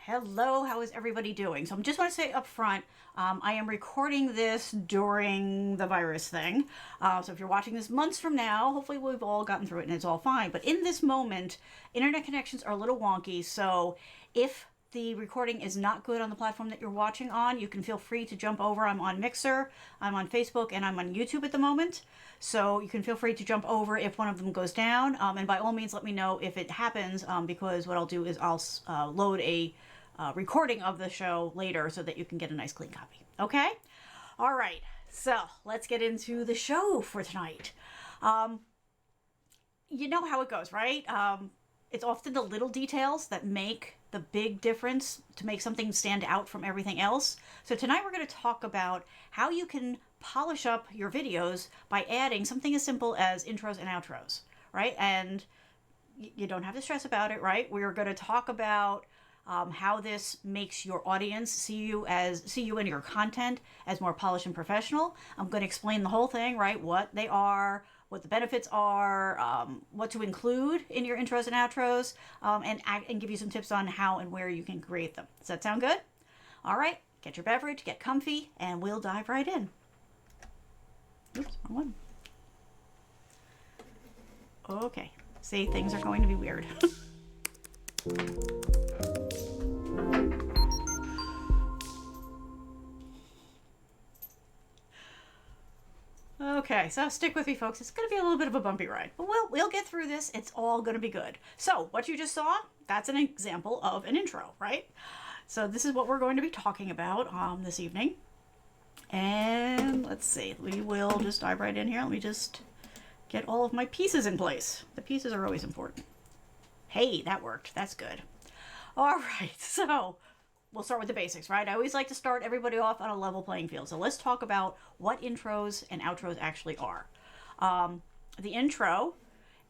Hello, how is everybody doing? So I just want to say up front, I am recording this during the virus thing. So if you're watching this months from now, hopefully we've all gotten through it and it's all fine. But in this moment, internet connections are a little wonky. So if the recording is not good on the platform that you're watching on, you can feel free to jump over. I'm on Mixer, I'm on Facebook, and I'm on YouTube at the moment. So you can feel free to jump over if one of them goes down. And by all means, let me know if it happens, because what I'll do is I'll load a recording of the show later so that you can get a nice clean copy. Okay? All right. So let's get into the show for tonight. You know how it goes, right? It's often the little details that make the big difference to make something stand out from everything else. So tonight we're going to talk about how you can polish up your videos by adding something as simple as intros and outros, right? And you don't have to stress about it, right? We're going to talk about how this makes your audience see you and your content as more polished and professional. I'm going to explain the whole thing, right? What they are, what the benefits are, what to include in your intros and outros, and give you some tips on how and where you can create them. Does that sound good? All right, get your beverage, get comfy, and we'll dive right in. Oops, wrong one. Okay, see, things are going to be weird. Okay, so stick with me, folks. It's going to be a little bit of a bumpy ride, but we'll get through this. It's all going to be good. So what you just saw, that's an example of an intro, right? So this is what we're going to be talking about this evening. And let's see, we will just dive right in here. Let me just get all of my pieces in place. The pieces are always important. Hey, that worked. That's good. All right, so we'll start with the basics, right? I always like to start everybody off on a level playing field. So let's talk about what intros and outros actually are. The intro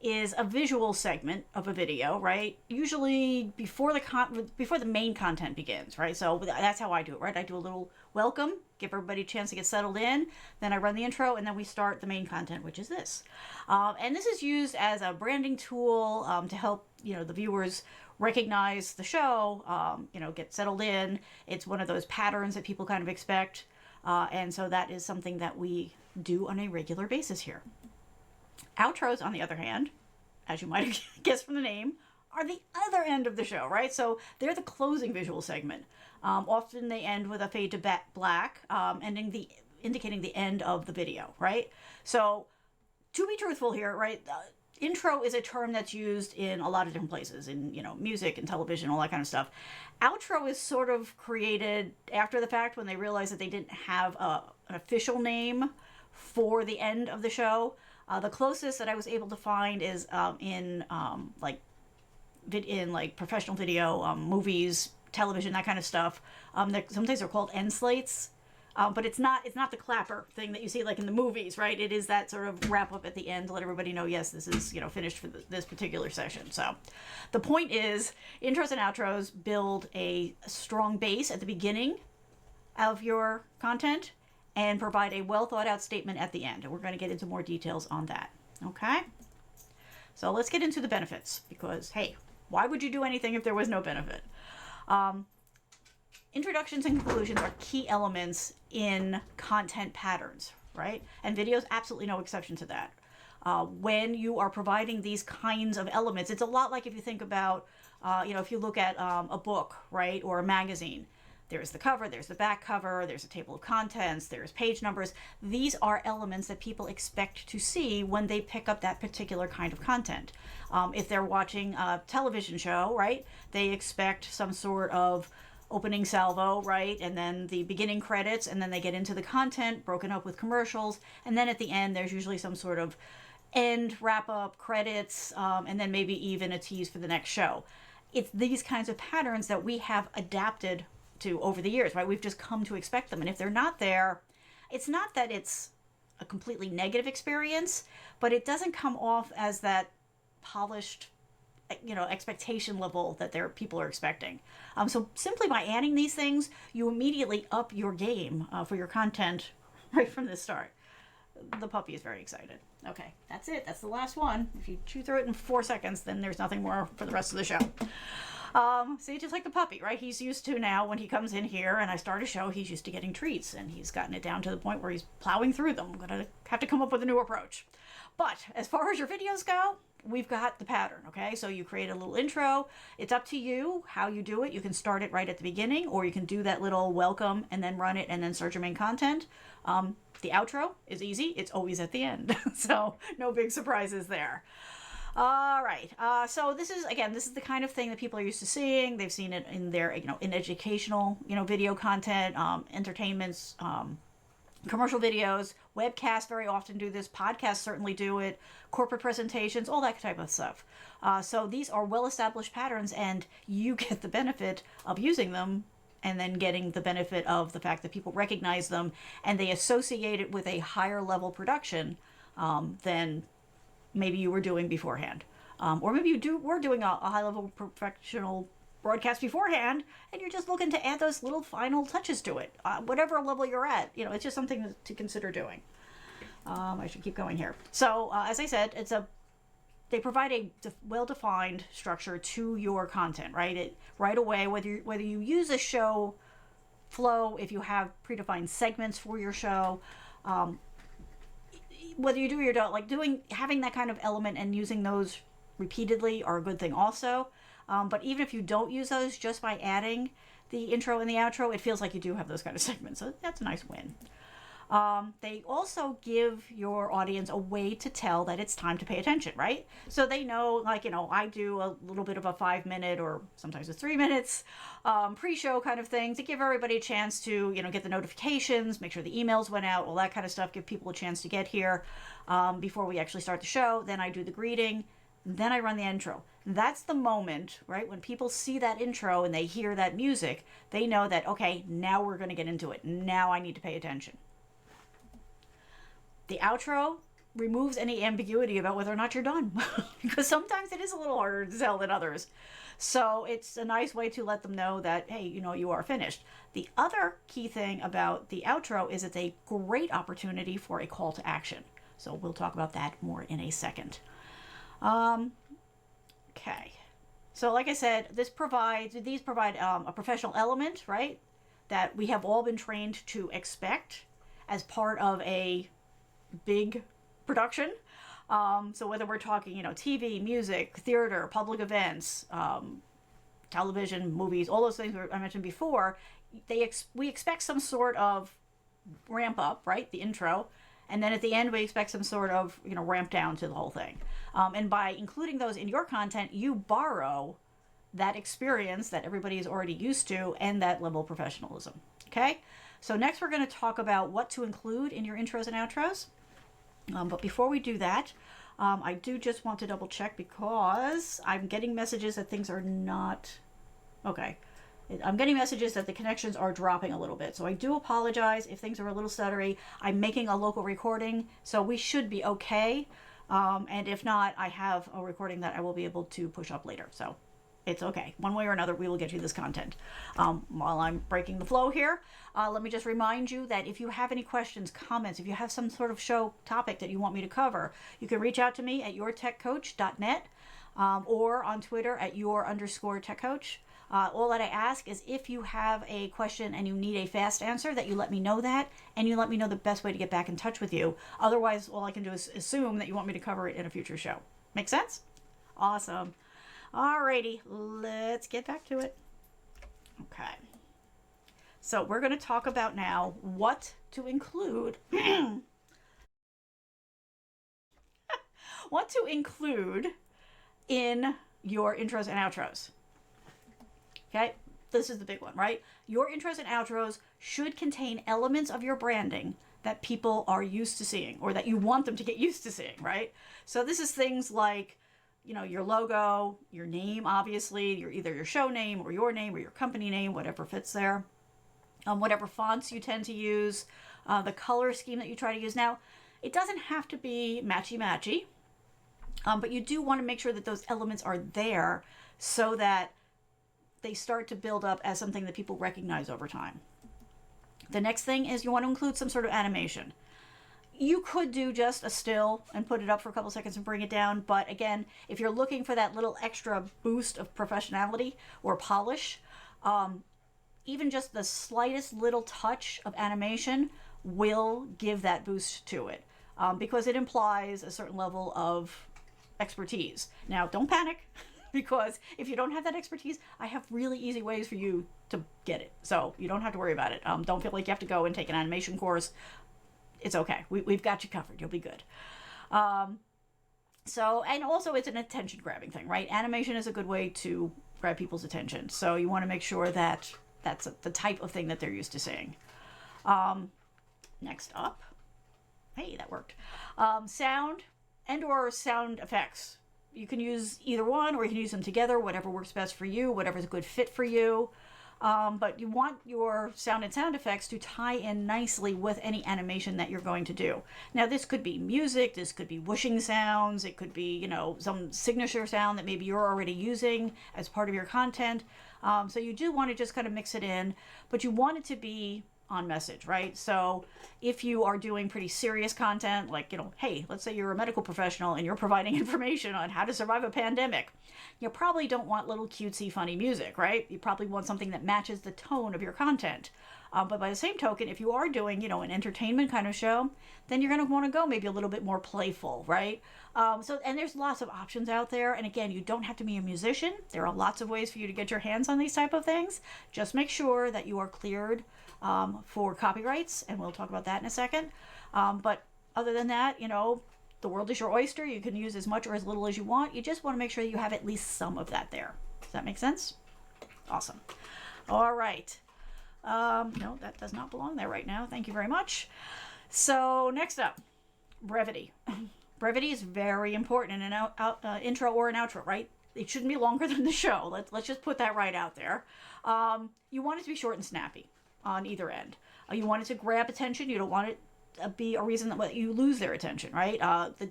is a visual segment of a video, right? Usually before the main content begins, right? So that's how I do it, right? I do a little welcome, give everybody a chance to get settled in, then I run the intro, and then we start the main content, which is this. And this is used as a branding tool to help the viewers recognize the show, get settled in. It's one of those patterns that people kind of expect. And so that is something that we do on a regular basis here. Outros, on the other hand, as you might have guessed from the name, are the other end of the show, right? So they're the closing visual segment. Often they end with a fade to black, indicating the end of the video, right? So to be truthful here, right, intro is a term that's used in a lot of different places, in music and television, all that kind of stuff. Outro is sort of created after the fact when they realized that they didn't have an official name for the end of the show. The closest that I was able to find is in professional video, movies, television, that kind of stuff. Sometimes they're called end slates. But it's not the clapper thing that you see like in the movies, right? It is that sort of wrap up at the end to let everybody know, yes, this is finished for this particular session. So the point is, intros and outros build a strong base at the beginning of your content and provide a well thought out statement at the end. And we're going to get into more details on that. Okay? So let's get into the benefits, because hey, why would you do anything if there was no benefit? Introductions and conclusions are key elements in content patterns, right? And videos absolutely no exception to that. When you are providing these kinds of elements, it's a lot like if you think about, if you look at a book, right, or a magazine. There's the cover, there's the back cover, there's a table of contents, there's page numbers. These are elements that people expect to see when they pick up that particular kind of content. If they're watching a television show, right, they expect some sort of opening salvo, right, and then the beginning credits, and then they get into the content broken up with commercials, and then at the end there's usually some sort of end wrap up credits, and then maybe even a tease for the next show. It's these kinds of patterns that we have adapted to over the years, right? We've just come to expect them, and if they're not there, it's not that it's a completely negative experience, but it doesn't come off as that polished expectation level that people are expecting. So simply by adding these things, you immediately up your game for your content right from the start. The puppy is very excited. Okay, that's it. That's the last one. If you chew through it in 4 seconds, then there's nothing more for the rest of the show. See, just like the puppy, right? He's used to now when he comes in here and I start a show, he's used to getting treats and he's gotten it down to the point where he's plowing through them. I'm going to have to come up with a new approach. But as far as your videos go, we've got the pattern, okay? So you create a little intro. It's up to you how you do it. You can start it right at the beginning, or you can do that little welcome and then run it and then start your main content. The outro is easy. It's always at the end. So no big surprises there. All right. So this is, again, this is the kind of thing that people are used to seeing. They've seen it in their, in educational, video content, entertainments, commercial videos, webcasts very often do this, podcasts certainly do it, corporate presentations, all that type of stuff. So these are well-established patterns, and you get the benefit of using them and then getting the benefit of the fact that people recognize them and they associate it with a higher level production than maybe you were doing beforehand. Or maybe you were doing a high level professional broadcast beforehand and you're just looking to add those little final touches to it. Whatever level you're at, it's just something to consider doing. I should keep going here. So as I said, they provide a well-defined structure to your content, right? Right away, whether you use a show flow, if you have predefined segments for your show, whether you do or you don't, having that kind of element and using those repeatedly are a good thing also. But even if you don't use those, just by adding the intro and the outro, it feels like you do have those kind of segments. So that's a nice win. They also give your audience a way to tell that it's time to pay attention, right? So they know, I do a little bit of a 5-minute or sometimes it's 3 minutes pre-show kind of thing to give everybody a chance to, get the notifications, make sure the emails went out, all that kind of stuff, give people a chance to get here before we actually start the show. Then I do the greeting. Then I run the intro. That's the moment, right? When people see that intro and they hear that music, they know that, okay, now we're going to get into it. Now I need to pay attention. The outro removes any ambiguity about whether or not you're done because sometimes it is a little harder to tell than others. So it's a nice way to let them know that, hey, you are finished. The other key thing about the outro is it's a great opportunity for a call to action. So we'll talk about that more in a second. Okay. So like I said, these provide a professional element, right? That we have all been trained to expect as part of a big production. So whether we're talking, TV, music, theater, public events, television, movies, all those things I mentioned before, we expect some sort of ramp up, right? The intro. And then at the end, we expect some sort of, ramp down to the whole thing. And by including those in your content, you borrow that experience that everybody is already used to and that level of professionalism. Okay? So next we're going to talk about what to include in your intros and outros. But before we do that, I do just want to double check because I'm getting messages that things are not... Okay. I'm getting messages that the connections are dropping a little bit. So I do apologize if things are a little stuttery. I'm making a local recording, so we should be okay. And if not, I have a recording that I will be able to push up later. So it's okay. One way or another, we will get you this content. While I'm breaking the flow here, let me just remind you that if you have any questions, comments, if you have some sort of show topic that you want me to cover, you can reach out to me at yourtechcoach.net or on Twitter at @your_techcoach. All that I ask is if you have a question and you need a fast answer, that you let me know that, and you let me know the best way to get back in touch with you. Otherwise, all I can do is assume that you want me to cover it in a future show. Make sense? Awesome. Alrighty, let's get back to it. Okay. So we're going to talk about now what to include. What to include in your intros and outros. Okay, this is the big one, right? Your intros and outros should contain elements of your branding that people are used to seeing or that you want them to get used to seeing, right? So this is things like, your logo, your name, obviously, either your show name or your company name, whatever fits there. Whatever fonts you tend to use, the color scheme that you try to use. Now, it doesn't have to be matchy-matchy, but you do want to make sure that those elements are there so that they start to build up as something that people recognize over time. The next thing is you want to include some sort of animation. You could do just a still and put it up for a couple seconds and bring it down. But again, if you're looking for that little extra boost of professionality or polish, even just the slightest little touch of animation will give that boost to it, because it implies a certain level of expertise. Now, don't panic, because if you don't have that expertise, I have really easy ways for you to get it. So you don't have to worry about it. Don't feel like you have to go and take an animation course. It's okay. We've got you covered. You'll be good. So, and also it's an attention grabbing thing, right? Animation is a good way to grab people's attention. So you want to make sure that that's the type of thing that they're used to seeing. Next up, hey, that worked. Sound and or sound effects. You can use either one, or you can use them together, whatever works best for you, whatever's a good fit for you. But you want your sound and sound effects to tie in nicely with any animation that you're going to do. Now, this could be music, this could be whooshing sounds, it could be, you know, some signature sound that maybe you're already using as part of your content. So you do want to just kind of mix it in, but you want it to be on message, right? So if you are doing pretty serious content, like, you know, hey, let's say you're a medical professional and you're providing information on how to survive a pandemic, you probably don't want little cutesy funny music, right? You probably want something that matches the tone of your content. But by the same token, if you are doing, you know, an entertainment kind of show, then you're going to want to go maybe a little bit more playful, right? And there's lots of options out there. And again, you don't have to be a musician. There are lots of ways for you to get your hands on these type of things. Just make sure that you are cleared for copyrights, and we'll talk about that in a second. But other than that, you know, the world is your oyster. You can use as much or as little as you want. You just want to make sure you have at least some of that there. Does that make sense? Awesome. All right. No, that does not belong there right now. Thank you very much. So next up, brevity. Brevity is very important in an intro or an outro, right? It shouldn't be longer than the show. Let's just put that right out there. You want it to be short and snappy on either end. You want it to grab attention. You don't want it to be a reason that you lose their attention, right? The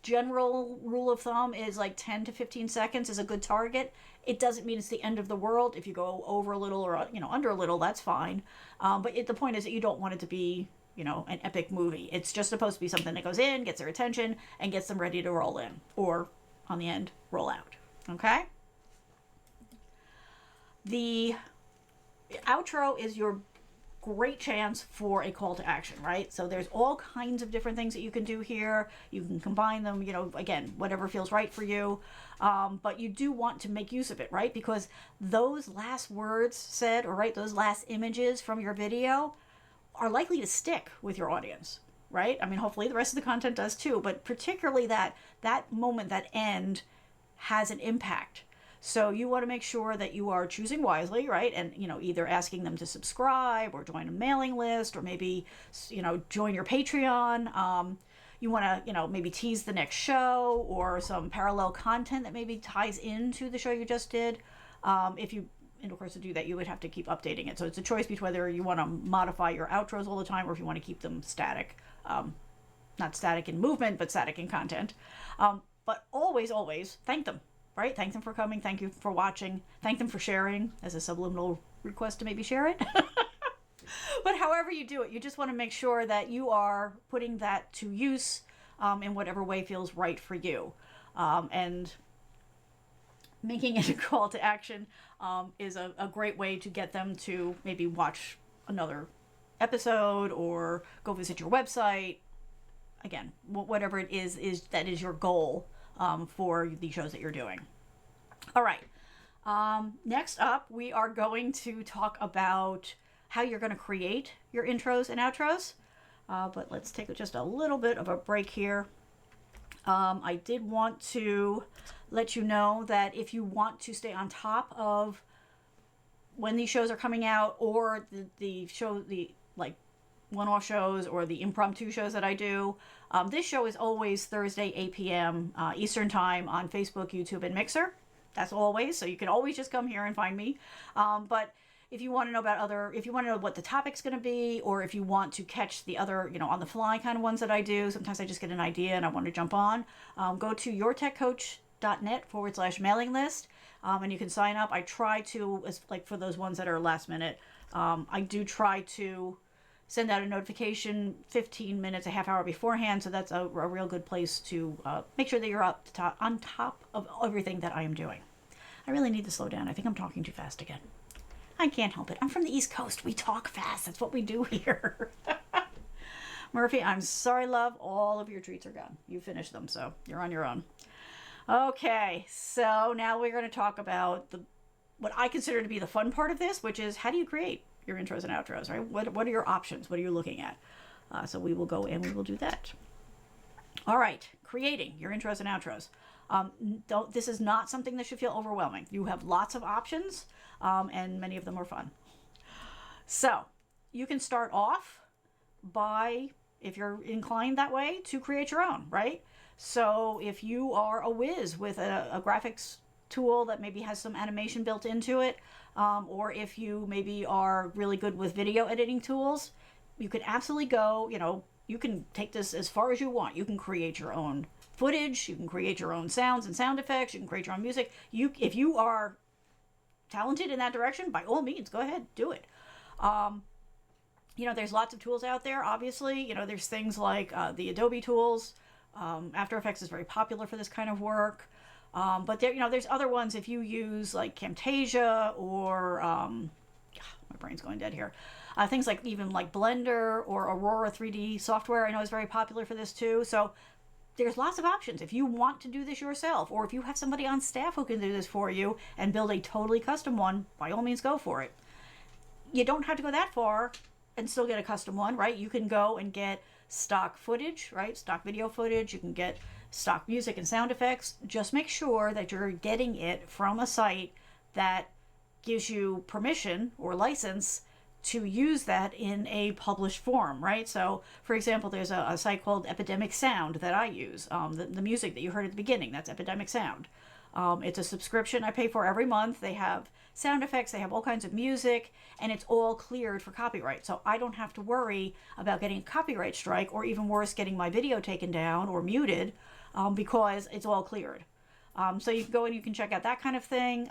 general rule of thumb is like 10 to 15 seconds is a good target. It doesn't mean it's the end of the world. If you go over a little or, you know, under a little, that's fine. But the point is that you don't want it to be, you know, an epic movie. It's just supposed to be something that goes in, gets their attention, and gets them ready to roll in, or on the end, roll out. Okay? The outro is your great chance for a call to action, right? So there's all kinds of different things that you can do here. You can combine them, you know, again, whatever feels right for you. But you do want to make use of it, right? Because those last words said, or right, those last images from your video are likely to stick with your audience, right? I mean, hopefully the rest of the content does too, but particularly that moment, that end, has an impact. So you want to make sure that you are choosing wisely, right? And, you know, either asking them to subscribe or join a mailing list, or maybe, you know, join your Patreon. You want to, you know, maybe tease the next show or some parallel content that maybe ties into the show you just did. If you, and of course, to do that, you would have to keep updating it. So it's a choice between whether you want to modify your outros all the time or if you want to keep them static. Not static in movement, but static in content. But always, always thank them. Right? Thank them for coming. Thank you for watching. Thank them for sharing as a subliminal request to maybe share it. But however you do it, you just want to make sure that you are putting that to use in whatever way feels right for you. And making it a call to action is a great way to get them to maybe watch another episode or go visit your website. Again, whatever it is that is your goal for the shows that you're doing. All right. Next up, we are going to talk about how you're going to create your intros and outros. But let's take just a little bit of a break here. I did want to let you know that if you want to stay on top of when these shows are coming out, or the like one-off shows or the impromptu shows that I do, this show is always Thursday, 8 p.m. Eastern Time on Facebook, YouTube, and Mixer. That's always, so you can always just come here and find me. But if you want to know if you want to know what the topic's going to be, or if you want to catch the other, you know, on the fly kind of ones that I do, sometimes I just get an idea and I want to jump on, go to yourtechcoach.net/mailing list, and you can sign up. I try to, like for those ones that are last minute, I do try to send out a notification 15 minutes, a half hour beforehand. So that's a real good place to make sure that you're on top of everything that I am doing. I really need to slow down. I think I'm talking too fast again. I can't help it. I'm from the East Coast. We talk fast. That's what we do here. Murphy, I'm sorry, love. All of your treats are gone. You finished them, so you're on your own. Okay, so now we're going to talk about what I consider to be the fun part of this, which is how do you create your intros and outros, right? What are your options? What are you looking at? So we will go and we will do that. All right, creating your intros and outros. This is not something that should feel overwhelming. You have lots of options, and many of them are fun. So you can start off by, if you're inclined that way, to create your own, right? So if you are a whiz with a graphics tool that maybe has some animation built into it, or if you maybe are really good with video editing tools, you can absolutely go, you can take this as far as you want. You can create your own footage, you can create your own sounds and sound effects, you can create your own music. If you are talented in that direction, by all means, go ahead, do it. There's lots of tools out there, obviously. There's things like the Adobe tools. After Effects is very popular for this kind of work. But there's other ones if you use like Camtasia or my brain's going dead here. Things like even like Blender or Aurora 3D software I know is very popular for this too. So there's lots of options. If you want to do this yourself, or if you have somebody on staff who can do this for you and build a totally custom one, by all means go for it. You don't have to go that far and still get a custom one, right? You can go and get stock footage, right? Stock video footage. You can get stock music and sound effects. Just make sure that you're getting it from a site that gives you permission or license to use that in a published form, right? So, for example, there's a site called Epidemic Sound that I use. The music that you heard at the beginning, that's Epidemic Sound. It's a subscription I pay for every month. They have sound effects, they have all kinds of music, and it's all cleared for copyright. So I don't have to worry about getting a copyright strike, or even worse, getting my video taken down or muted, because it's all cleared. So you can go and you can check out that kind of thing.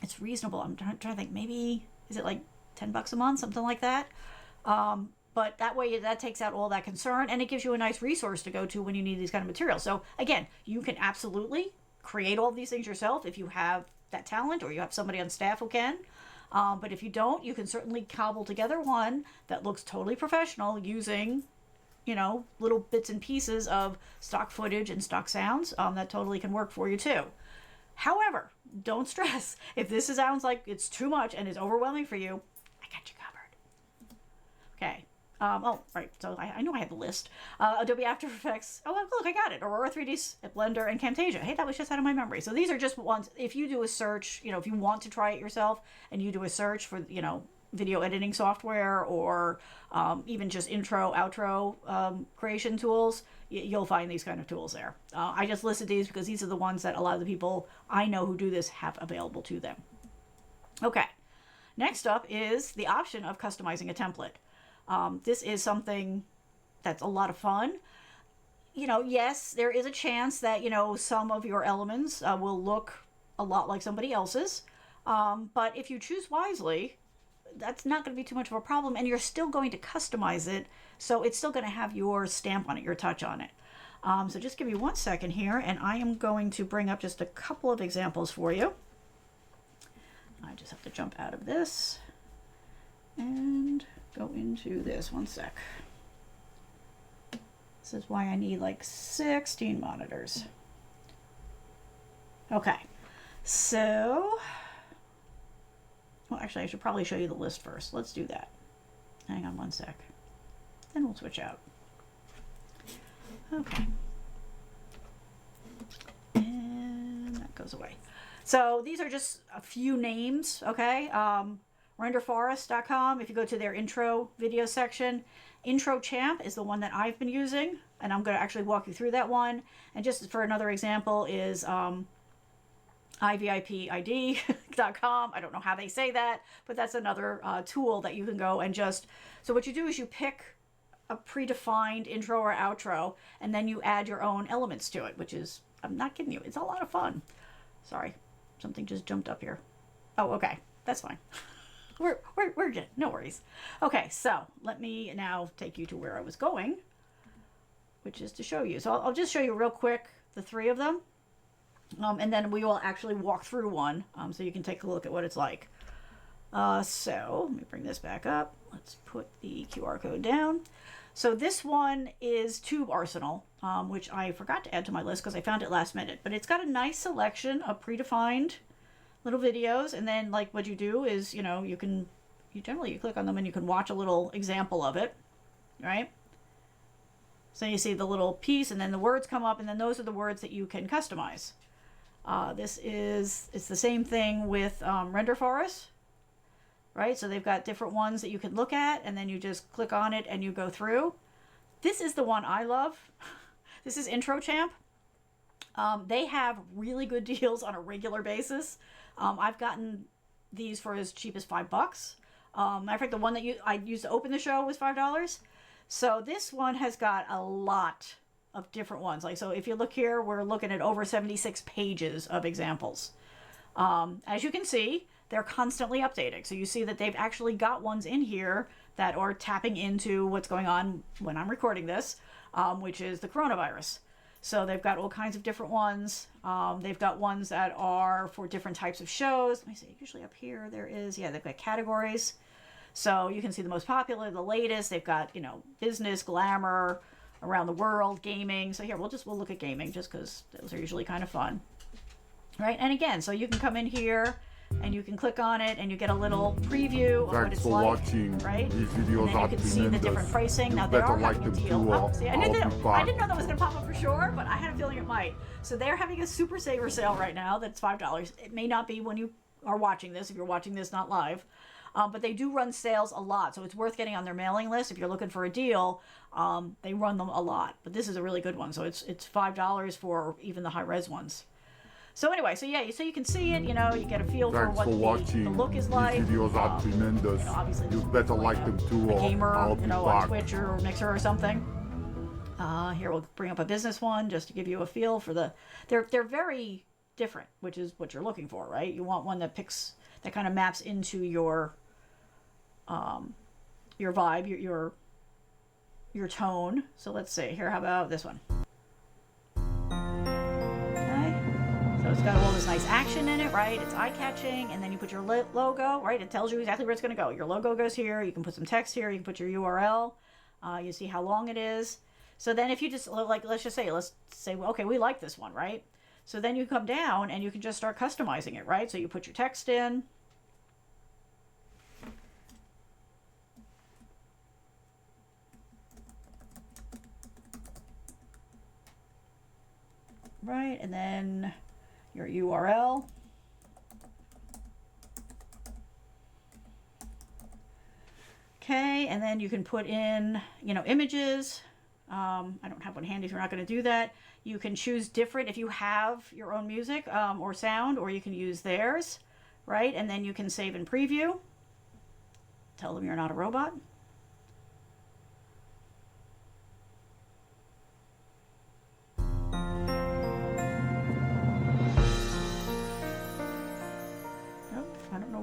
It's reasonable. I'm trying to think, maybe, is it like $10 a month, something like that? But that way, that takes out all that concern, and it gives you a nice resource to go to when you need these kind of materials. So again, you can absolutely create all of these things yourself if you have that talent, or you have somebody on staff who can. But if you don't, you can certainly cobble together one that looks totally professional using, little bits and pieces of stock footage and stock sounds. That totally can work for you too. However, don't stress. If this sounds like it's too much and is overwhelming for you, I got you covered. Okay. Right. So I knew I had the list. Adobe After Effects. Oh, look, I got it. Aurora 3D, Blender, and Camtasia. Hey, that was just out of my memory. So these are just ones. If you do a search, if you want to try it yourself and you do a search for, video editing software, or even just intro, outro creation tools, you'll find these kind of tools there. I just listed these because these are the ones that a lot of the people I know who do this have available to them. Okay. Next up is the option of customizing a template. This is something that's a lot of fun. Yes, there is a chance that, some of your elements will look a lot like somebody else's. But if you choose wisely, that's not going to be too much of a problem, and you're still going to customize it. So it's still going to have your stamp on it, your touch on it. So just give me 1 second here, and I am going to bring up just a couple of examples for you. I just have to jump out of this and go into this. 1 sec. This is why I need like 16 monitors. Okay, so, well, actually I should probably show you the list first. Let's do that. Hang on 1 sec. Then we'll switch out. Okay. And that goes away. So these are just a few names, okay? RenderForest.com, if you go to their intro video section. Intro Champ is the one that I've been using, and I'm going to actually walk you through that one. And just for another example is ivipid.com. I don't know how they say that, but that's another tool that you can go and just... So what you do is you pick a predefined intro or outro, and then you add your own elements to it, which is, I'm not kidding you, it's a lot of fun. Sorry, something just jumped up here. Oh, okay, that's fine. we're good. No worries. Okay, so let me now take you to where I was going, which is to show you. So I'll just show you real quick the three of them, and then we will actually walk through one, so you can take a look at what it's like. So let me bring this back up. Let's put the QR code down. So this one is Tube Arsenal, which I forgot to add to my list because I found it last minute. But it's got a nice selection of predefined little videos, and then like what you do is, you know, you click on them and you can watch a little example of it, right? So you see the little piece, and then the words come up, and then those are the words that you can customize. It's the same thing with Render Forest. Right, so they've got different ones that you can look at, and then you just click on it and you go through. This is the one I love. This is Intro Champ. They have really good deals on a regular basis. I've gotten these for as cheap as $5. Matter of fact, the one that I used to open the show was $5. So this one has got a lot of different ones. Like, so if you look here, we're looking at over 76 pages of examples. As you can see, they're constantly updating. So you see that they've actually got ones in here that are tapping into what's going on when I'm recording this, which is the coronavirus. So they've got all kinds of different ones. They've got ones that are for different types of shows. Let me see, usually up here there is, yeah, they've got categories. So you can see the most popular, the latest. They've got, you know, business, glamour, around the world, gaming. So here, we'll look at gaming just because those are usually kind of fun. Right, and again, so you can come in here and you can click on it and you get a little preview of what it's like, watching right? These videos, and then you can see the different pricing. Now they are having a deal. I didn't know that was going to pop up for sure, but I had a feeling it might. So they're having a super saver sale right now that's $5. It may not be when you are watching this, if you're watching this not live, but they do run sales a lot, so it's worth getting on their mailing list if you're looking for a deal. They run them a lot, but this is a really good one. So it's $5 for even the high res ones. So anyway, so yeah, so you can see it, you know, you get a feel for what the look is like. These videos are tremendous. You know, obviously, you better like them too. A gamer, you know, on Twitch or Mixer or something. Here we'll bring up a business one just to give you a feel for the. They're very different, which is what you're looking for, right? You want one that kind of maps into your vibe, your tone. So let's see here. How about this one? So it's got all this nice action in it, right? It's eye-catching, and then you put your logo, right? It tells you exactly where it's going to go. Your logo goes here. You can put some text here. You can put your URL. You see how long it is. So then if you just, like, let's say, well, okay, we like this one, right? So then you come down, and you can just start customizing it, right? So you put your text in. Right, and then your URL. Okay, and then you can put in, you know, images. I don't have one handy, so we're not going to do that. You can choose different if you have your own music or sound, or you can use theirs, right? And then you can save and preview. Tell them you're not a robot.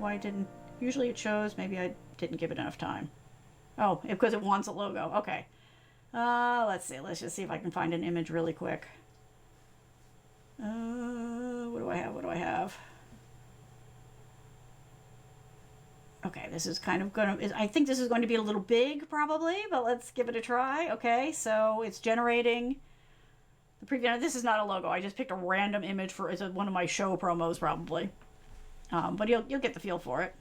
I didn't. Usually it shows. Maybe I didn't give it enough time. Oh, because it wants a logo. Okay. Let's see. Let's just see if I can find an image really quick. What do I have? Okay, this is kind of I think this is going to be a little big probably, but let's give it a try. Okay, so it's generating the preview. Now, this is not a logo. I just picked a random image for it's one of my show promos probably. But you'll get the feel for it.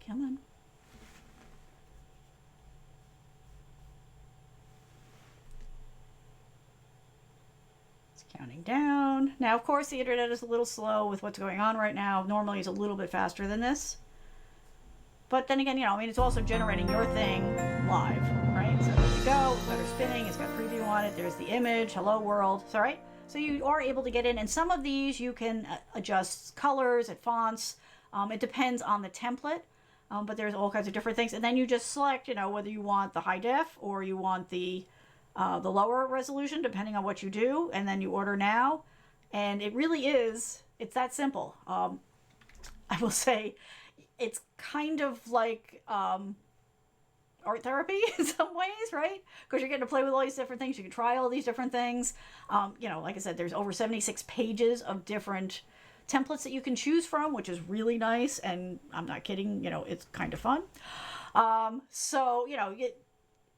Come on. It's counting down. Now, of course, the internet is a little slow with what's going on right now. Normally, it's a little bit faster than this. But then again, you know, I mean, it's also generating your thing live, right? So there you go. It's got her spinning. It's got preview on it. There's the image. Hello, world. It's all right. So you are able to get in, and some of these you can adjust colors and fonts. It depends on the template, but there's all kinds of different things. And then you just select, you know, whether you want the high def or you want the lower resolution, depending on what you do. And then you order now, and it really is. It's that simple. I will say, it's kind of like art therapy in some ways, right? Because you're getting to play with all these different things. You can try all these different things. Like I said, there's over 76 pages of different templates that you can choose from, which is really nice. And I'm not kidding, it's kind of fun. So,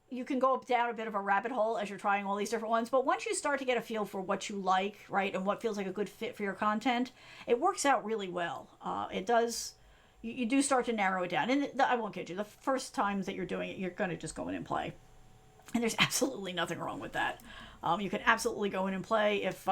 you can go down a bit of a rabbit hole as you're trying all these different ones. But once you start to get a feel for what you like, right, and what feels like a good fit for your content, it works out really well. It does. You do start to narrow it down. And I won't kid you, the first times that you're doing it, you're going to just go in and play. And there's absolutely nothing wrong with that. You can absolutely go in and play if,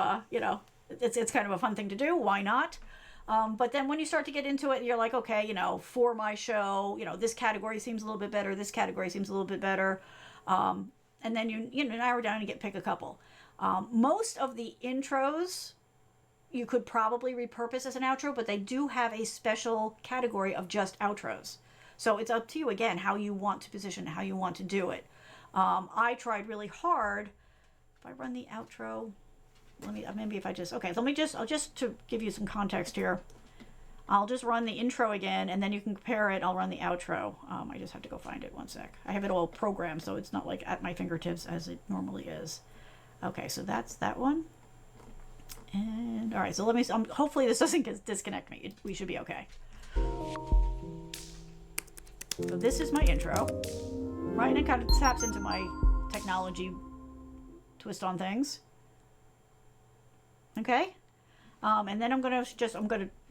it's kind of a fun thing to do. Why not? But then when you start to get into it, you're like, okay, for my show, this category seems a little bit better. This category seems a little bit better. And then you narrow down and pick a couple. Most of the intros you could probably repurpose as an outro, but they do have a special category of just outros. So it's up to you, again, how you want to position, how you want to do it. I tried really hard. If I run the outro, I'll just to give you some context here, I'll just run the intro again, and then you can compare it. I'll run the outro. I just have to go find it. One sec. I have it all programmed, so it's not like at my fingertips as it normally is. Okay, so that's that one. And all right, so let me. Hopefully this doesn't disconnect me. We should be okay. So this is my intro, right? And it kind of taps into my technology twist on things. Okay, and then I'm gonna.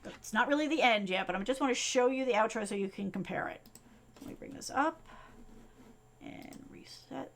It's not really the end yet, but I just want to show you the outro so you can compare it. Let me bring this up and reset.